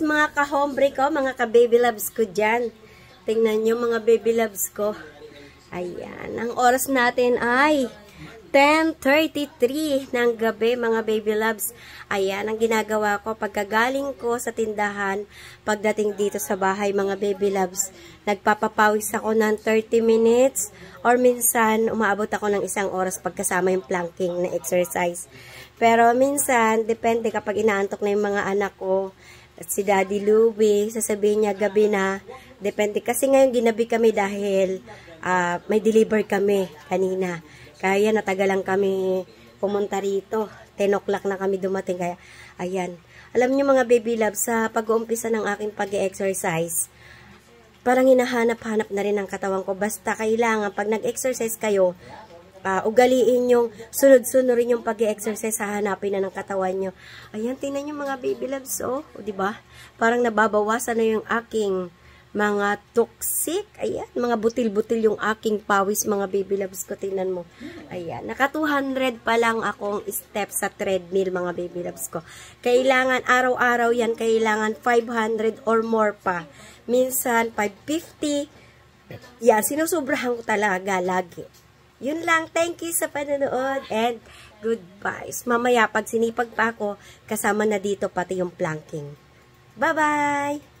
Mga ka-hombre ko, mga ka-baby loves ko dyan. Tingnan nyo mga baby loves ko. Ayan, ang oras natin ay 10:33 ng gabi mga baby loves. Ayan, ang ginagawa ko pagkagaling ko sa tindahan, pagdating dito sa bahay mga baby loves, nagpapapawis ako ng 30 minutes or minsan umaabot ako ng 1 oras pagkasama yung planking na exercise. Pero minsan, depende kapag inaantok na yung mga anak ko, at si Daddy Louie, sasabihin niya gabi na, depende. Kasi ngayon ginabi kami dahil may deliver kami kanina. Kaya natagalan kami pumunta rito. 10 o'clock na kami dumating. Kaya, ayan. Alam niyo mga baby love, sa pag-uumpisa ng aking pag-exercise, parang hinahanap-hanap na rin ang katawan ko. Basta kailangan, pag nag-exercise kayo, ugaliin yung sunod-sunod yung pag-exercise, hahanapin na ng katawan nyo. Ayan, tingnan nyo mga baby loves, oh. O, diba? Parang nababawasan na yung aking mga toxic. Ayan, mga butil-butil yung aking pawis, mga baby loves ko. Tingnan mo. Ayan, naka 200 pa lang akong step sa treadmill, mga baby loves ko. Kailangan, araw-araw yan, kailangan 500 or more pa. Minsan, 550. Yan, sinusobrahan ko talaga, lagi. Yun lang. Thank you sa panonood and goodbye. Mamaya, pag sinipag pa ako, kasama na dito pati yung planking. Bye-bye!